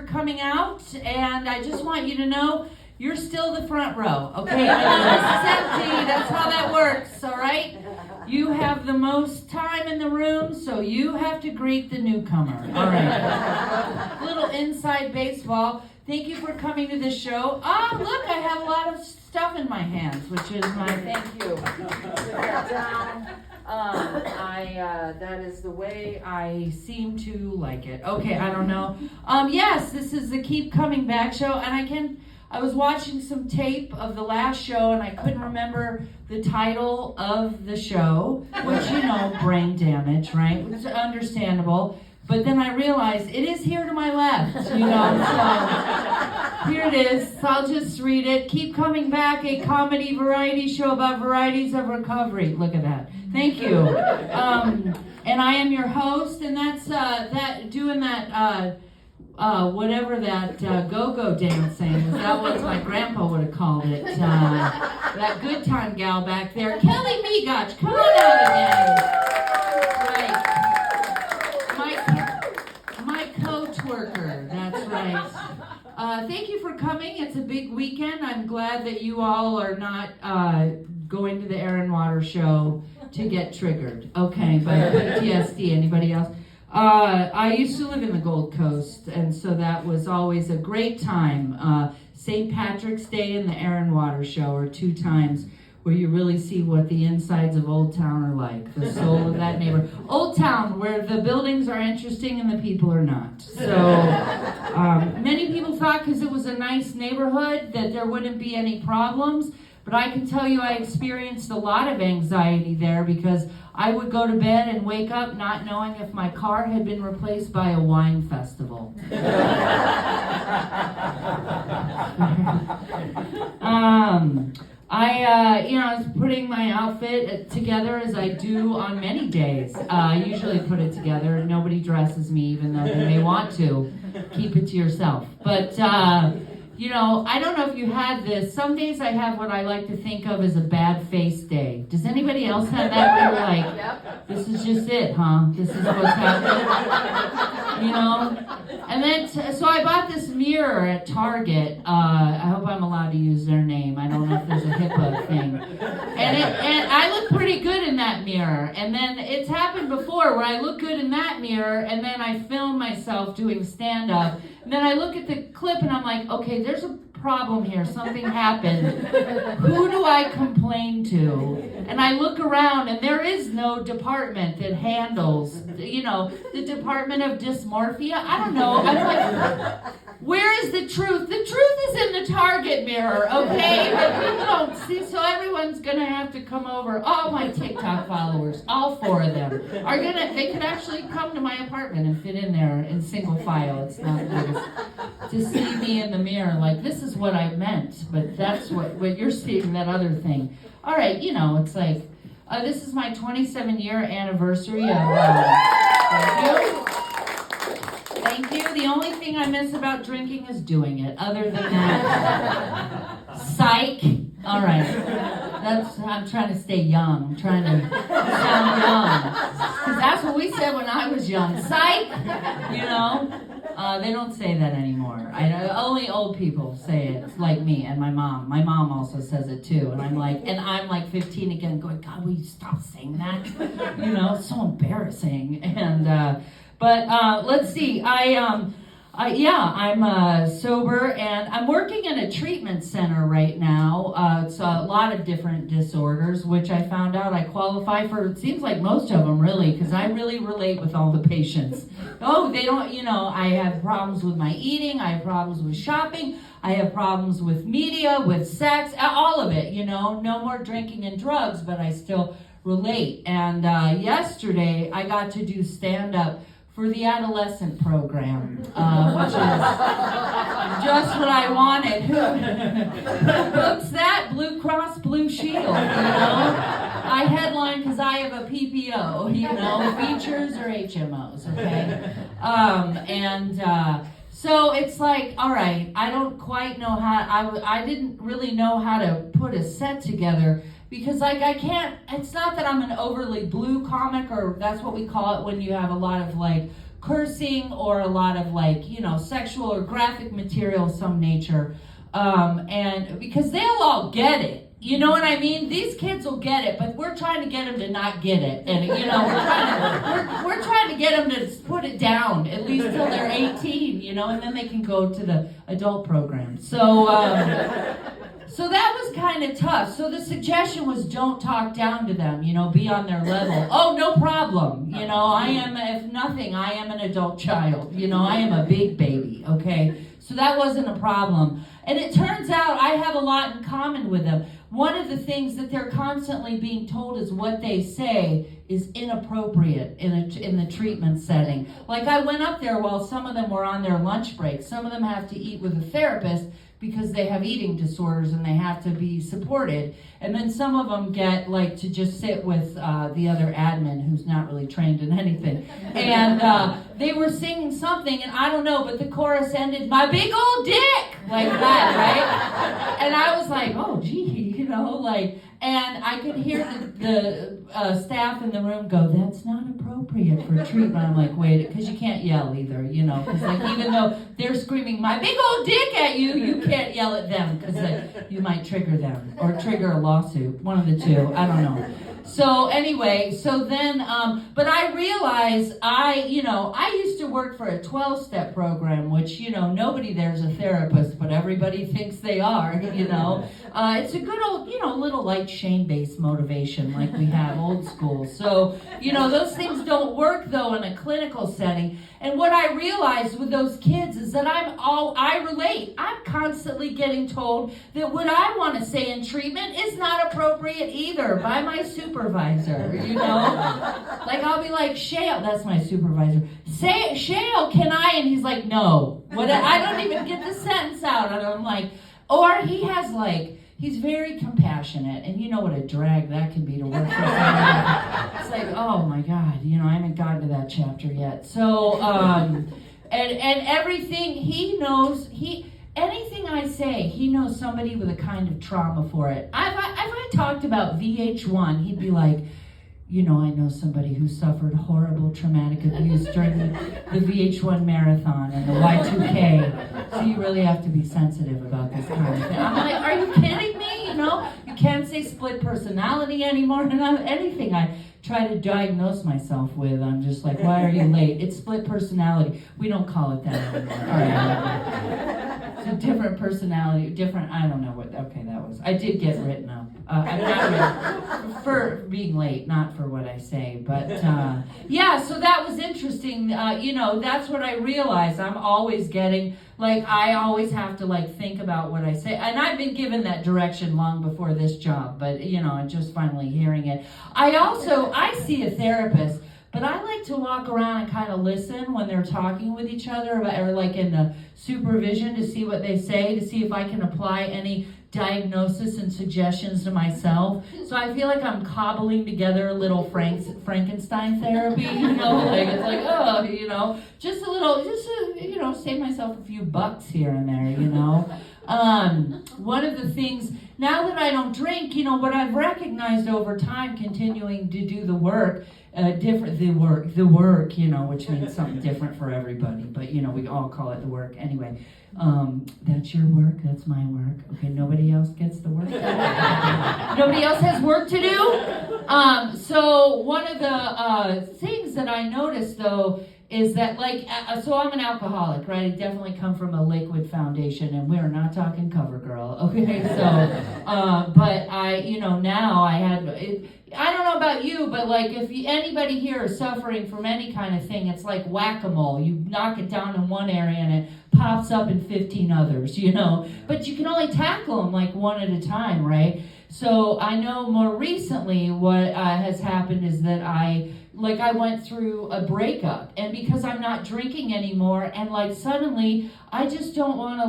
for coming out, and I just want you to know you're still the front row, okay? This is empty, that's how that works, all right? You have the most time in the room, so you have to greet the newcomer, all right? Little inside baseball. Thank you for coming to this show. Look, I have a lot of stuff in my hands, which is my thank you. Put that down. That is the way I seem to like it. Okay, I don't know. Yes, this is the Keep Coming Back show, and I was watching some tape of the last show, and I couldn't remember the title of the show, which, brain damage, right? It's understandable. But then I realized it is here to my left, so here it is. So I'll just read it. Keep Coming Back, a comedy variety show about varieties of recovery. Look at that. Thank you. And I am your host, and that's whatever that go-go dancing is. That what my grandpa would have called it. That good time gal back there, Kelly Migach, come on out again. My co-twerker, that's right. Thank you for coming. It's a big weekend. I'm glad that you all are not going to the Air and Water show to get triggered. Okay, by PTSD. Anybody else? I used to live in the Gold Coast, and so that was always a great time. St. Patrick's Day and the Air and Water show are 2 times where you really see what the insides of Old Town are like, the soul of that neighborhood. Old Town, where the buildings are interesting and the people are not. So many people thought because it was a nice neighborhood that there wouldn't be any problems, but I can tell you I experienced a lot of anxiety there because I would go to bed and wake up not knowing if my car had been replaced by a wine festival. I was putting my outfit together as I do on many days. I usually put it together. Nobody dresses me, even though they may want to. Keep it to yourself. But, I don't know if you had this. Some days I have what I like to think of as a bad face day. Does anybody else have that where you're like, this is just it, huh? This is what's happening? And then, so I bought this mirror at Target. I hope I'm allowed to use their name. I don't know if there's a HIPAA thing. And I look pretty good in that mirror. And then it's happened before where I look good in that mirror, and then I film myself doing stand-up. And then I look at the clip and I'm like, okay, there's a problem here. Something happened. Who do I complain to? And I look around and there is no department that handles, the Department of Dysmorphia. I don't know. I'm like, where is the truth? The truth is in the Target mirror, okay? But people don't see, so everyone's going to have to come over. All my TikTok followers, all 4 of them, they could actually come to my apartment and fit in there in single file. It's not nice to see me in the mirror like, this is what I meant, but that's what you're seeing, that other thing. All right, it's like, this is my 27-year anniversary of, Thank you. The only thing I miss about drinking is doing it. Other than that, psych. All right. I'm trying to stay young. I'm trying to sound young. Because that's what we said when I was young. Psych. They don't say that anymore. Only old people say it, like me and my mom. My mom also says it too. And I'm like 15 again going, God, will you stop saying that? It's so embarrassing. And, but let's see. I'm sober, and I'm working in a treatment center right now. It's a lot of different disorders, which I found out I qualify for. It seems like most of them, really, because I really relate with all the patients. Oh, they don't, I have problems with my eating. I have problems with shopping. I have problems with media, with sex, all of it, No more drinking and drugs, but I still relate. And yesterday, I got to do stand-up for the adolescent program, which is just what I wanted. What's that? Blue Cross Blue Shield, I headline because I have a PPO, features or HMOs, okay? So it's like, all right, I don't quite know how, I didn't really know how to put a set together because I can't, it's not that I'm an overly blue comic, or that's what we call it when you have a lot of cursing or a lot of like, sexual or graphic material of some nature. And because they'll all get it. You know what I mean? These kids will get it, but we're trying to get them to not get it. And, we're trying to get them to put it down, at least till they're 18, and then they can go to the adult program. So that was kind of tough. So the suggestion was don't talk down to them, be on their level. Oh, no problem. I am, if nothing, I am an adult child. I am a big baby, okay? So that wasn't a problem. And it turns out I have a lot in common with them. One of the things that they're constantly being told is what they say is inappropriate in the treatment setting. Like I went up there while some of them were on their lunch break. Some of them have to eat with a therapist because they have eating disorders and they have to be supported. And then some of them get like to just sit with the other admin who's not really trained in anything. And they were singing something, and I don't know, but the chorus ended, "My big old dick," like that, right? And I was like, oh, gee, and I could hear the staff in the room go, "That's not appropriate for treatment." I'm like, wait, because you can't yell either, because like even though they're screaming, "My big old dick" at you, you can't yell at them because you might trigger them or trigger a lawsuit, one of the two, I don't know. So anyway, but I realized I used to work for a 12-step program, which, nobody there's a therapist, but everybody thinks they are, It's a good old, little light shame-based motivation like we have old school. So, those things don't work, though, in a clinical setting. And what I realized with those kids is that I relate. I'm constantly getting told that what I want to say in treatment is not appropriate either by my supervisor, Like I'll be like, "Shale," that's my supervisor. "Say, Shale, can I?" And he's like, "No." I don't even get the sentence out. And I'm like, or he has like, he's very compassionate, and you know what a drag that can be to work for somebody. It's like, oh my God, I haven't gotten to that chapter yet. So, and everything he knows, anything I say, he knows somebody with a kind of trauma for it. If I talked about VH1, he'd be like, I know somebody who suffered horrible traumatic abuse during the VH1 marathon and the Y2K. So you really have to be sensitive about this kind of thing. I'm like, are you kidding me? You can't say split personality anymore. And anything I try to diagnose myself with, I'm just like, why are you late? It's split personality. We don't call it that anymore. All right. It's a different personality, I don't know what, okay, that was, I did get written up. I'm not written for being late, not for what I say, but so that was interesting. That's what I realized. I'm always getting, I always have to think about what I say. And I've been given that direction long before this job, but I'm just finally hearing it. I see a therapist, but I like to walk around and kind of listen when they're talking with each other, or in the supervision, to see what they say, to see if I can apply any diagnosis and suggestions to myself. So I feel like I'm cobbling together a little Frankenstein therapy, it's like, just a little, save myself a few bucks here and there, One of the things, now that I don't drink, what I've recognized over time, continuing to do the work, the work, which means something different for everybody, but we all call it the work anyway. That's your work, that's my work. Okay, nobody else gets the work. Nobody else has work to do. So one of the things that I noticed, though, is that so I'm an alcoholic, right? I definitely come from a liquid foundation, and we're not talking CoverGirl, okay? So, but now I had, I don't know about you, but if anybody here is suffering from any kind of thing, it's like whack-a-mole. You knock it down in one area and it pops up in 15 others, But you can only tackle them one at a time, right? So I know more recently what has happened is that I went through a breakup, and because I'm not drinking anymore, and suddenly I just don't want to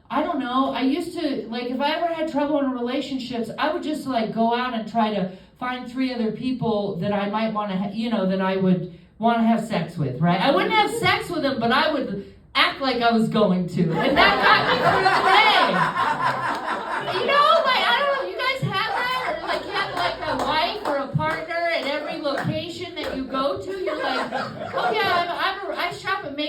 I don't know, I used to, if I ever had trouble in relationships, I would just go out and try to find 3 other people that I might want to, that I would want to have sex with, right? I wouldn't have sex with them, but I would act like I was going to, and that got me through the day. I don't know, you guys have that? Or you have a wife or a partner at every location that you go to, you're like, oh yeah, I'm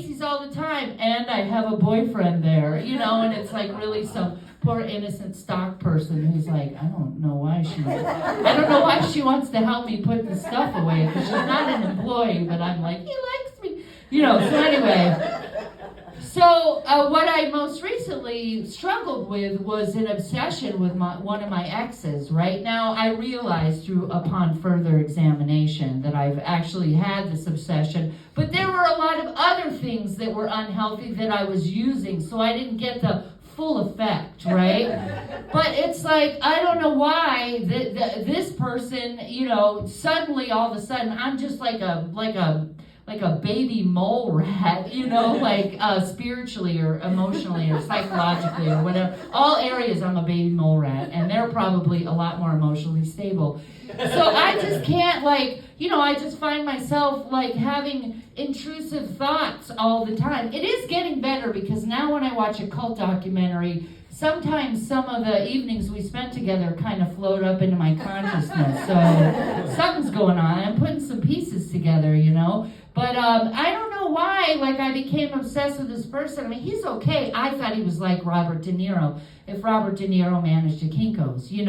Macy's all the time, and I have a boyfriend there, and it's like really some poor innocent stock person who's like, I don't know why she wants to help me put the stuff away, because she's not an employee, but I'm like, he likes me, so anyway. So what I most recently struggled with was an obsession with one of my exes. Right now, I realized upon further examination that I've actually had this obsession, but there were a lot of other things that were unhealthy that I was using, so I didn't get the full effect, right? But it's like, I don't know why this person, suddenly, all of a sudden, I'm just like a baby mole rat, spiritually or emotionally or psychologically or whatever. All areas I'm a baby mole rat, and they're probably a lot more emotionally stable. So I just can't, I just find myself, having intrusive thoughts all the time. It is getting better, because now when I watch a cult documentary, sometimes some of the evenings we spent together kind of float up into my consciousness. So something's going on. I'm putting some pieces together, But I don't know why, I became obsessed with this person. I mean, he's okay. I thought he was like Robert De Niro, if Robert De Niro managed a Kinko's, But,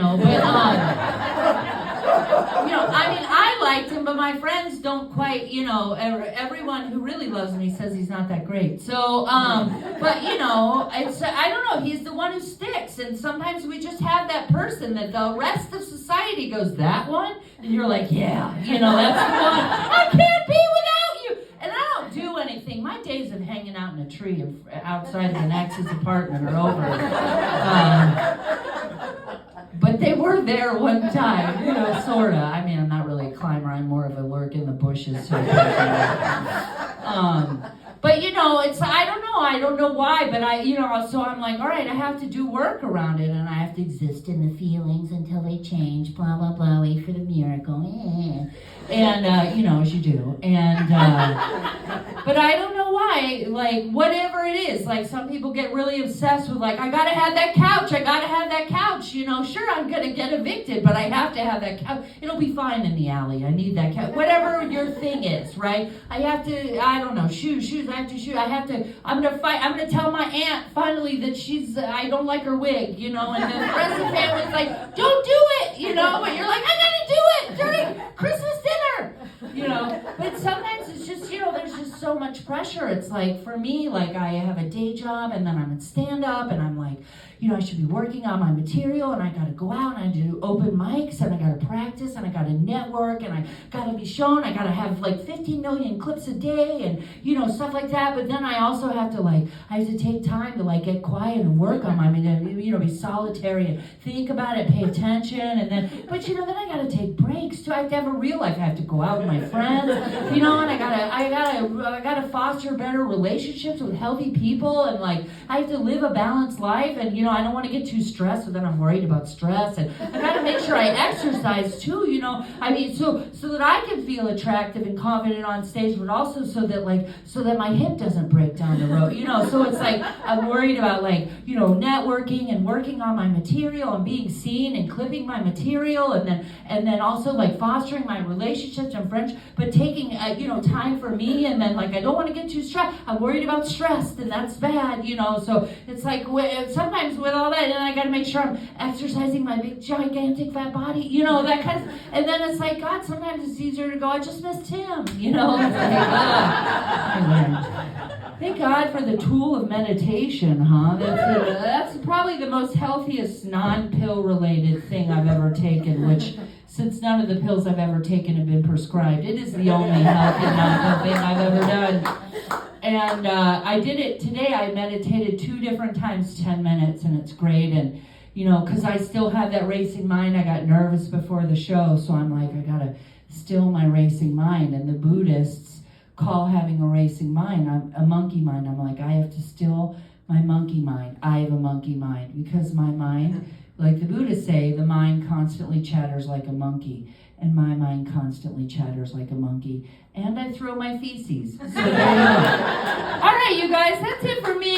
I liked him, but my friends don't quite, everyone who really loves him, he says he's not that great. So, but, it's, I don't know, he's the one who sticks. And sometimes we just have that person that the rest of society goes, that one? And you're like, yeah, that's the one. I can't be without you. And I don't do anything. My days of hanging out in a tree outside of an ex's apartment are over. But they were there one time, sorta. I mean, I'm not really a climber. I'm more of a lurk in the bushes sort of person. But, it's, I don't know why, but so I'm like, all right, I have to do work around it, and I have to exist in the feelings until they change, blah, blah, blah, wait for the miracle, and, as you do, and, but I don't know why, whatever it is, some people get really obsessed with, I gotta have that couch, sure, I'm gonna get evicted, but I have to have that couch, it'll be fine in the alley, I need that couch, whatever your thing is, right, I have to, I don't know, shoes, I have to shoot, I'm gonna tell my aunt, finally, that I don't like her wig, and the rest of the family's like, don't do it, but you're like, I gotta do it during Christmas dinner, but sometimes it's just, there's just so much pressure. It's for me, I have a day job, and then I'm in stand-up, and I'm like, I should be working on my material, and I gotta go out, and I do open mics, and I gotta practice, and I gotta network, and I gotta be shown, I gotta have 15 million clips a day, and, stuff like that, but then I also have to, I have to take time to, get quiet and work on my, be solitary, and think about it, pay attention, and then, but, then I gotta take breaks, too. I have to have a real life. I have to go out with my friends, and I gotta foster better relationships with healthy people, and, I have to live a balanced life, and, I don't want to get too stressed, so then I'm worried about stress, and I gotta make sure I exercise, too, so that I can feel attractive and confident on stage, but also so that my hip doesn't break down the road, so it's I'm worried about networking and working on my material and being seen and clipping my material, and then also fostering my relationships and friendships, but taking time for me, and then I don't want to get too stressed. I'm worried about stress, and that's bad, so it's sometimes with all that, and I got to make sure I'm exercising my big gigantic fat body, that kind of, and then it's God, sometimes it's easier to go, I just missed him, Thank God for the tool of meditation, huh? That's probably the most healthiest non-pill related thing I've ever taken, which, since none of the pills I've ever taken have been prescribed, it is the only healthy non-pill thing I've ever done. And I did it today. I meditated 2 different times, 10 minutes, and it's great. And, because I still have that racing mind. I got nervous before the show, so I'm I gotta still my racing mind. And the Buddhists call having a racing mind a monkey mind. I'm I have to still my monkey mind. I have a monkey mind, because my mind, like the Buddhists say, the mind constantly chatters like a monkey, and my mind constantly chatters like a monkey, and I throw my feces. So there you go. All right, you guys, that's it for me.